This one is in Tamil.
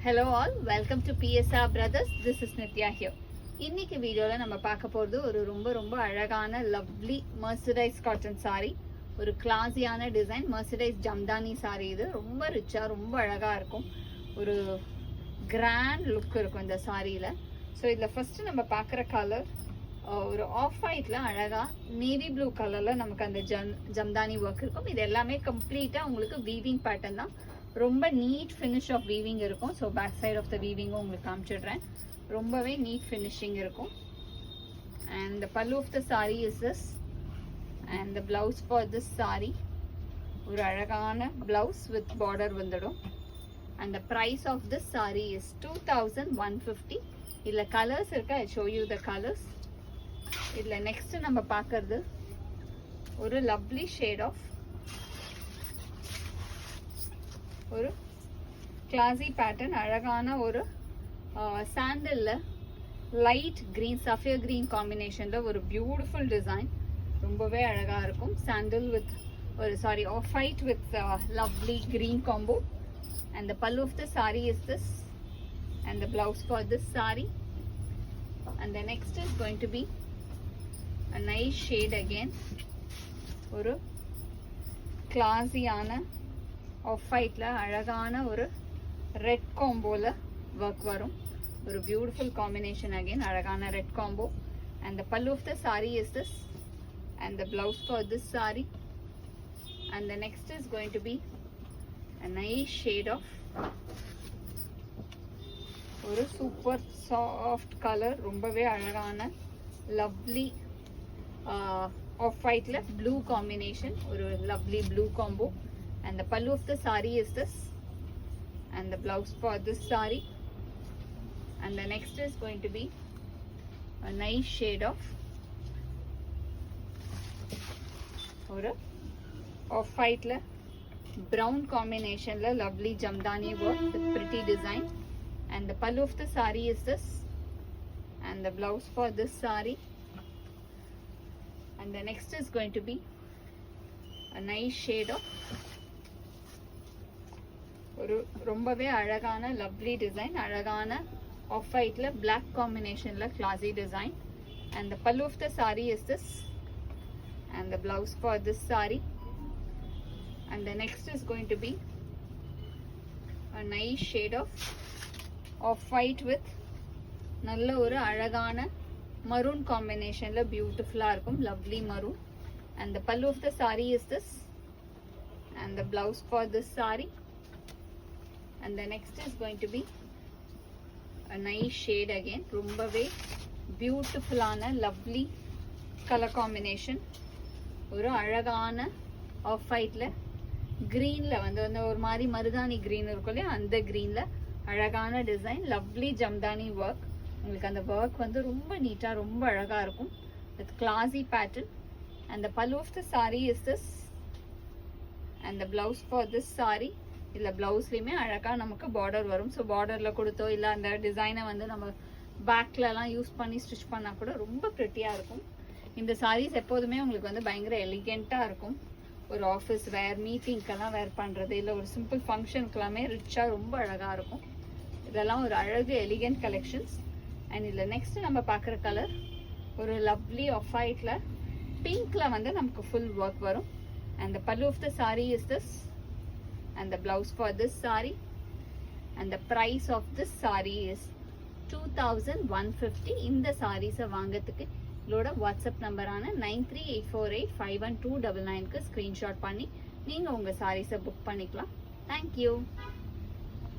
Hello all, welcome to PSR Brothers. This is Nitya here. இன்னைக்கு வீடியோல நம்ம பார்க்க போறது ஒரு ரொம்ப அழகான லவ்லி மர்சரைஸ் காட்டன் saree. ஒரு கிளாஸியான டிசைன் மர்சரைஸ் ஜம்தானி saree. இது ரொம்ப ரிச்சா ரொம்ப அழகா இருக்கும். ஒரு கிராண்ட் லுக் இருக்கும் இந்த சாரியில. ஸோ இதில் ஃபர்ஸ்ட் நம்ம பார்க்குற கலர் ஒரு ஆஃப் ஒயிட்ல அழகா நேவி ப்ளூ கலர்ல நமக்கு அந்த ஜம்தானி ஒர்க் இருக்கும். இது எல்லாமே கம்ப்ளீட்டா உங்களுக்கு வீவிங் பேட்டர்ன் தான். ரொம்ப நீட் ஃபினிஷ் ஆஃப் வீவிங் இருக்கும். So back side of the வீவிங்கும் உங்களுக்கு காமிச்சிடுறேன். ரொம்பவே நீட் ஃபினிஷிங் இருக்கும். And the pallu of the sari is this and the blouse for this sari ஒரு அழகான பிளவுஸ் வித் பார்டர் வந்துடும். And the price of this sari is 2150. இதில் கலர்ஸ் இருக்கா, I show you the colours. இதில் நெக்ஸ்ட் நம்ம பார்க்கறது ஒரு லவ்லி ஷேட் ஆஃப் ஒரு கிளாசி பேட்டர்ன், அழகான ஒரு சாண்டல்ல லைட் கிரீன் சஃபியர் கிரீன் காம்பினேஷன்ல ஒரு பியூட்டிஃபுல் டிசைன். ரொம்பவே அழகா இருக்கும். சாண்டல் வித் ஒரு sari off white with lovely green combo. And the pallu of the sari is this and the blouse for this sari. And the next is going to be a nice shade again. ஒரு கிளாஸியான ஆஃப் ஒயிட்ல அழகான ஒரு ரெட் காம்போல ஒர்க் வரும். ஒரு பியூட்டிஃபுல் காம்பினேஷன் அகைன், அழகான red combo. And the pallu of the sari is this and the blouse for this sari. And the next is going to be a nice shade of ஒரு சூப்பர் சாஃப்ட் கலர், ரொம்பவே அழகான லவ்லி ஆஃப் ஒயிட்ல ப்ளூ காம்பினேஷன், ஒரு lovely blue combo. And the pallu of the saree is this and the blouse for this saree. And the next is going to be a nice shade of or off white la brown combination la lovely jamdani work with pretty design. And the pallu of the saree is this and the blouse for this saree. And the next is going to be a nice shade of ஒரு ரொம்பவே அழகான லவ்லி டிசைன், அழகான ஆஃப் ஒயிட்ல பிளாக் காம்பினேஷன்ல classy design. And the pallu of the sari is this and the blouse for this sari. And the next is going to be a nice shade of white with நல்ல ஒரு அழகான மரூன் காம்பினேஷன்ல பியூட்டிஃபுல்லா இருக்கும், lovely maroon. And the pallu of the sari is this and the blouse for this sari. And the next is going to be a nice shade again, ரொம்பவே பியூட்டிஃபுல்லான லவ்லி கலர் காம்பினேஷன். ஒரு அழகான ஆஃப் ஒயிட்ல கிரீன்ல வந்து ஒரு மாதிரி மருதாணி கிரீன் இருக்கும் இல்லையா, அந்த கிரீன்ல அழகான டிசைன், லவ்லி ஜம்தானி ஒர்க். உங்களுக்கு அந்த ஒர்க் வந்து ரொம்ப நீட்டா ரொம்ப அழகா இருக்கும் with classy pattern. And the pallu of the saree is this and the blouse for this saree. இல்லை ப்ளவுஸ்லையுமே அழகாக நமக்கு பார்டர் வரும். ஸோ பார்டரில் கொடுத்தோ இல்லை அந்த டிசைனை வந்து நம்ம பேக்லலாம் யூஸ் பண்ணி ஸ்டிச் பண்ணால் கூட ரொம்ப ப்ரிட்டியாக இருக்கும். இந்த சாரீஸ் எப்போதுமே உங்களுக்கு வந்து பயங்கர எலிகெண்ட்டாக இருக்கும். ஒரு ஆஃபீஸ் வேர், மீட்டிங்க்கெல்லாம் வேர் பண்ணுறது, இல்லை ஒரு சிம்பிள் ஃபங்க்ஷனுக்கெல்லாமே ரிச்சாக ரொம்ப அழகாக இருக்கும். இதெல்லாம் ஒரு அழகு எலிகெண்ட் கலெக்ஷன்ஸ். அண்ட் இதில் நெக்ஸ்ட் நம்ம பார்க்குற கலர் ஒரு லவ்லி ஆஃப் ஒயிட்ல பிங்க்ல வந்து நமக்கு ஃபுல் ஒர்க் வரும். And the pallu of the sari is this and the blouse for this saree. And the price of this saree is 2150. இந்த sarees வாங்கிறதுக்கு இதோட வாட்ஸ்அப் நம்பரான 9384851299க்கு ஸ்கிரீன்ஷாட் பண்ணி நீங்கள் உங்கள் sarees புக் பண்ணிக்கலாம். தேங்க்யூ.